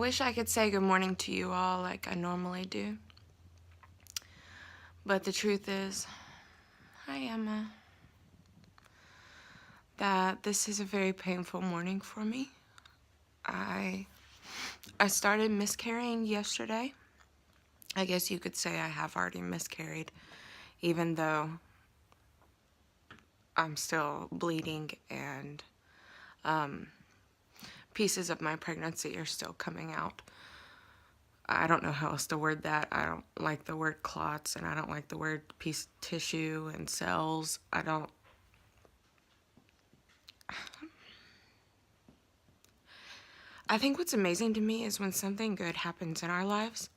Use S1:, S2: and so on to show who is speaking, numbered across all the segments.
S1: wish I could say good morning to you all like I normally do. But the truth is, hi Emma, that this is a very painful morning for me. I started miscarrying yesterday. I guess you could say I have already miscarried, even though I'm still bleeding and pieces of my pregnancy are still coming out. I don't know how else to word that. I don't like the word clots, and I don't like the word piece of tissue and cells. I think what's amazing to me is when something good happens in our lives,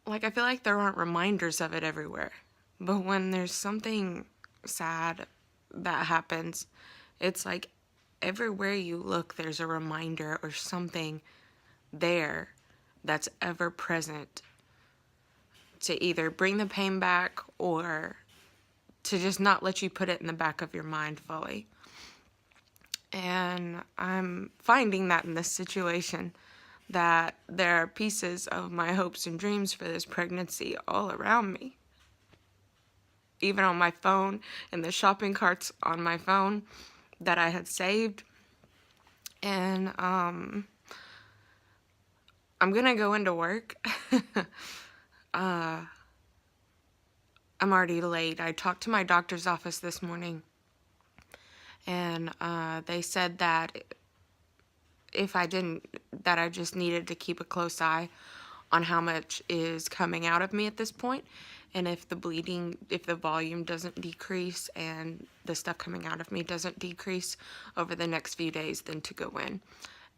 S1: like I feel like there aren't reminders of it everywhere. But when there's something sad that happens, it's like everywhere you look, there's a reminder or something there that's ever present to either bring the pain back or to just not let you put it in the back of your mind fully. And I'm finding that in this situation, that there are pieces of my hopes and dreams for this pregnancy all around me. Even on my phone, in the shopping carts on my phone that I had saved. And I'm gonna go into work. I'm already late. I talked to my doctor's office this morning, and they said that if I didn't, that I just needed to keep a close eye on how much is coming out of me at this point, and if the bleeding, if the volume doesn't decrease and the stuff coming out of me doesn't decrease over the next few days, then to go in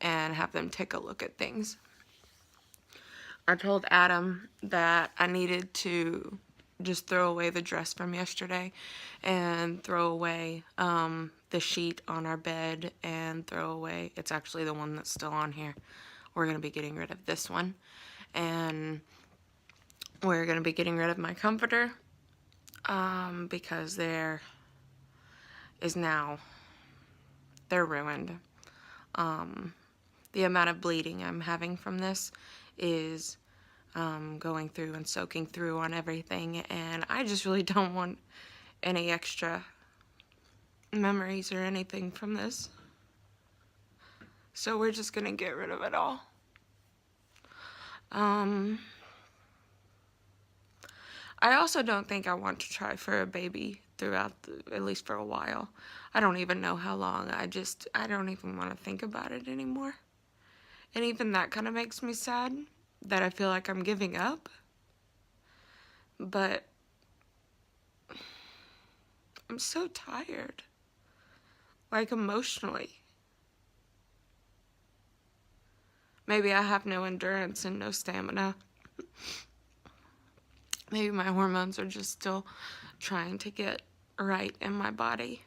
S1: and have them take a look at things. I told Adam that I needed to just throw away the dress from yesterday and throw away the sheet on our bed and throw away, it's actually the one that's still on here. We're going to be getting rid of this one. And we're going to be getting rid of my comforter because they're ruined. The amount of bleeding I'm having from this is going through and soaking through on everything, and I just really don't want any extra memories or anything from this. So we're just gonna get rid of it all. I also don't think I want to try for a baby throughout, at least for a while. I don't even know how long. I don't even want to think about it anymore. And even that kind of makes me sad, that I feel like I'm giving up. But I'm so tired, like emotionally. Maybe I have no endurance and no stamina. Maybe my hormones are just still trying to get right in my body.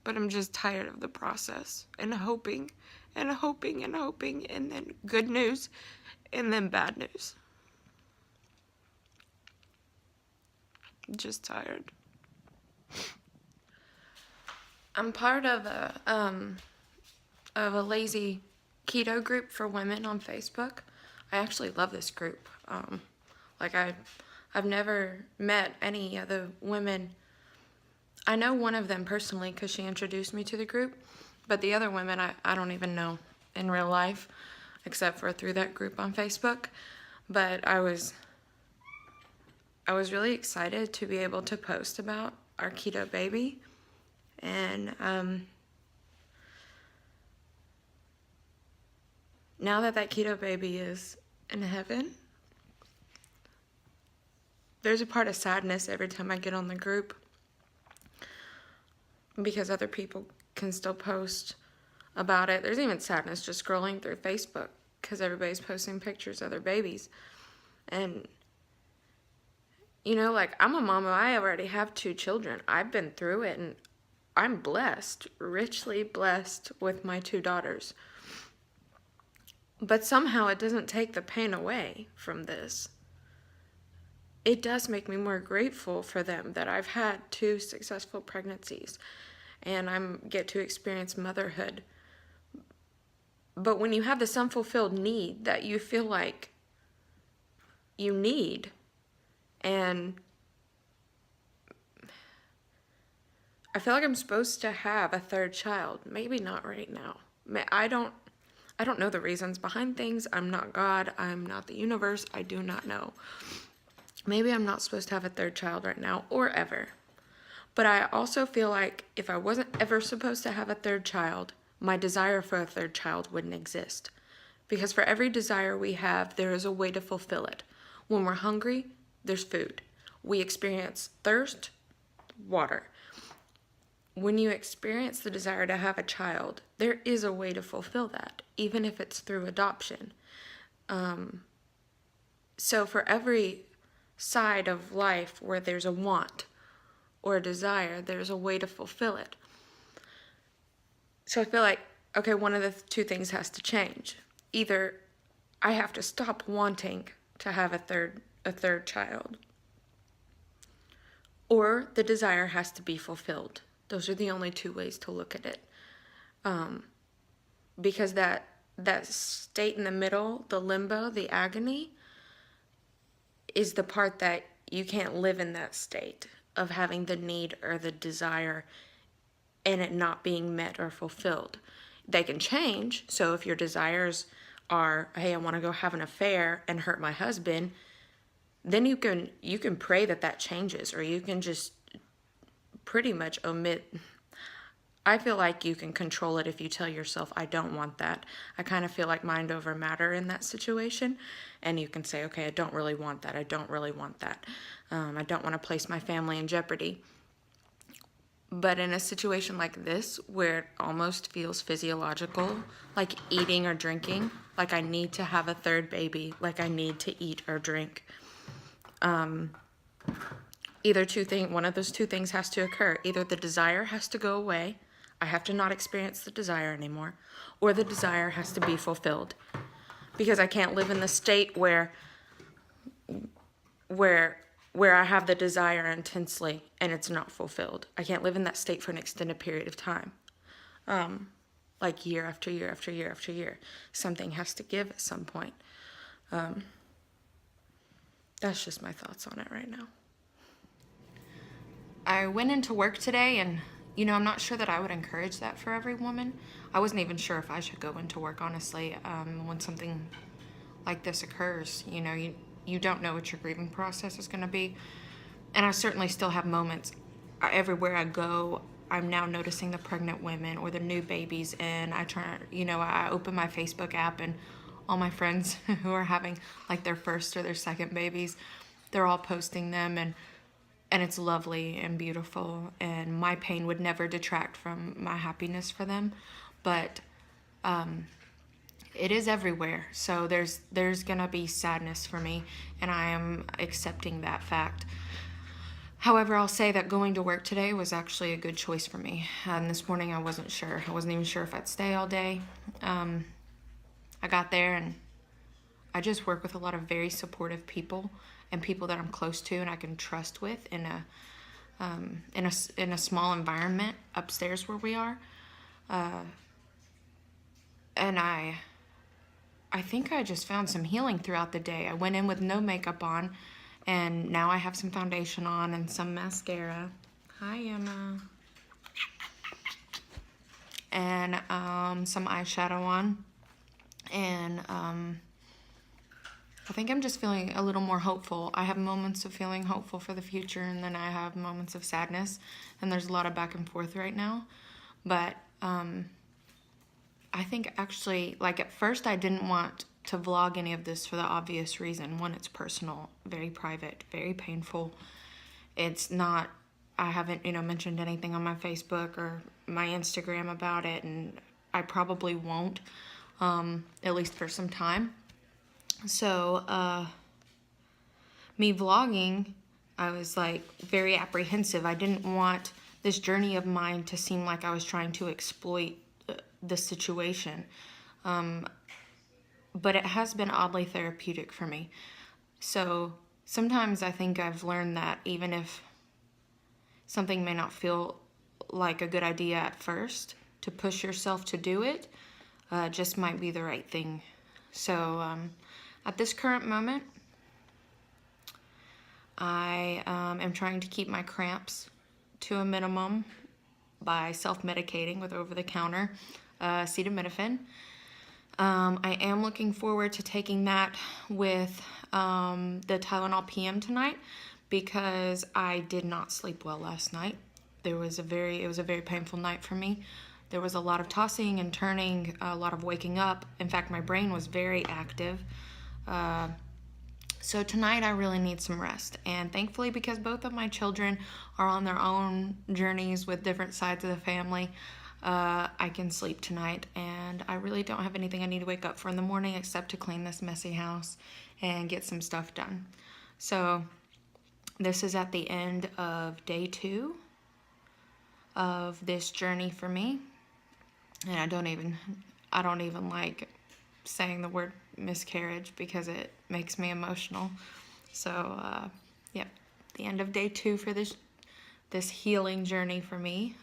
S1: But I'm just tired of the process and hoping and hoping and hoping, and then good news and then bad news. I'm just tired. I'm part of a lazy keto group for women on Facebook. I actually love this group. I've never met any of the women. I know one of them personally because she introduced me to the group, but the other women I don't even know in real life, except for through that group on Facebook. But I was really excited to be able to post about our keto baby, and now that keto baby is in heaven, there's a part of sadness every time I get on the group, because other people can still post about it. There's even sadness just scrolling through Facebook because everybody's posting pictures of their babies. And, you know, like, I'm a mama. I already have 2 children. I've been through it, and I'm blessed, richly blessed with my 2 daughters. But somehow it doesn't take the pain away from this. It does make me more grateful for them that I've had 2 successful pregnancies and I get to experience motherhood. But when you have this unfulfilled need that you feel like you need, and I feel like I'm supposed to have a third child. Maybe not right now. I don't know the reasons behind things. I'm not God. I'm not the universe. I do not know. Maybe I'm not supposed to have a third child right now or ever. But I also feel like if I wasn't ever supposed to have a third child, my desire for a third child wouldn't exist. Because for every desire we have, there is a way to fulfill it. When we're hungry, there's food. We experience thirst, water. When you experience the desire to have a child, there is a way to fulfill that, even if it's through adoption. So for every side of life where there's a want or a desire, there's a way to fulfill it. So I feel like, okay, one of the two things has to change. Either I have to stop wanting to have a third child, or the desire has to be fulfilled. Those are the only two ways to look at it. Because that state in the middle, the limbo, the agony, is the part that you can't live in that state of having the need or the desire and it not being met or fulfilled. They can change. So if your desires are, hey, I want to go have an affair and hurt my husband, then you can pray that changes, or you can just pretty much omit. I feel like you can control it if you tell yourself, I don't want that. I kind of feel like mind over matter in that situation. And you can say, okay, I don't really want that. I don't really want that. I don't want to place my family in jeopardy. But in a situation like this, where it almost feels physiological, like eating or drinking, like I need to have a third baby, like I need to eat or drink, one of those two things has to occur. Either the desire has to go away, I have to not experience the desire anymore, or the desire has to be fulfilled. Because I can't live in the state where I have the desire intensely and it's not fulfilled. I can't live in that state for an extended period of time. Like year after year after year after year. Something has to give at some point. That's just my thoughts on it right now. I went into work today and, I'm not sure that I would encourage that for every woman. I wasn't even sure if I should go into work, honestly, when something like this occurs. You don't know what your grieving process is going to be. And I certainly still have moments. Everywhere I go, I'm now noticing the pregnant women or the new babies. And I open my Facebook app and all my friends who are having like their first or their second babies, they're all posting them. And it's lovely and beautiful. And my pain would never detract from my happiness for them. But it is everywhere. So there's gonna be sadness for me, and I am accepting that fact. However, I'll say that going to work today was actually a good choice for me. And this morning I wasn't sure. I wasn't even sure if I'd stay all day. I got there and I just work with a lot of very supportive people and people that I'm close to and I can trust with in a small environment upstairs where we are. And I think I just found some healing throughout the day. I went in with no makeup on, and now I have some foundation on and some mascara. Hi, Emma. And some eyeshadow on. And I think I'm just feeling a little more hopeful. I have moments of feeling hopeful for the future, and then I have moments of sadness. And there's a lot of back and forth right now. But I think actually, like at first I didn't want to vlog any of this for the obvious reason. One, it's personal, very private, very painful. It's not, I haven't, mentioned anything on my Facebook or my Instagram about it, and I probably won't, at least for some time. So, me vlogging, I was like very apprehensive. I didn't want this journey of mine to seem like I was trying to exploit the situation. But it has been oddly therapeutic for me. So sometimes I think I've learned that even if something may not feel like a good idea at first, to push yourself to do it, just might be the right thing. So at this current moment, I am trying to keep my cramps to a minimum by self-medicating with over-the-counter acetaminophen. I am looking forward to taking that with the Tylenol PM tonight, because I did not sleep well last night. It was a very painful night for me. There was a lot of tossing and turning, a lot of waking up. In fact, my brain was very active. So tonight I really need some rest. And thankfully, because both of my children are on their own journeys with different sides of the family, I can sleep tonight. And I really don't have anything I need to wake up for in the morning except to clean this messy house and get some stuff done. So this is at the end of day 2 of this journey for me. And I don't even like saying the word miscarriage because it makes me emotional. So yep, the end of day 2 for this healing journey for me.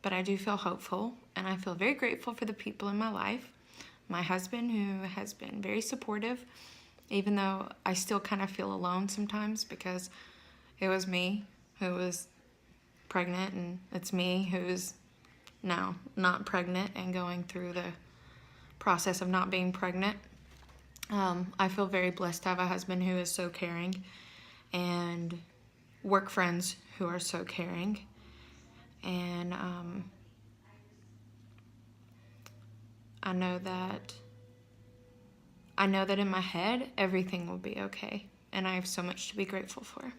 S1: But I do feel hopeful, and I feel very grateful for the people in my life. My husband, who has been very supportive, even though I still kind of feel alone sometimes, because it was me who was pregnant, and it's me who's now not pregnant and going through the process of not being pregnant. I feel very blessed to have a husband who is so caring, and work friends who are so caring. And I know that in my head everything will be okay, and I have so much to be grateful for.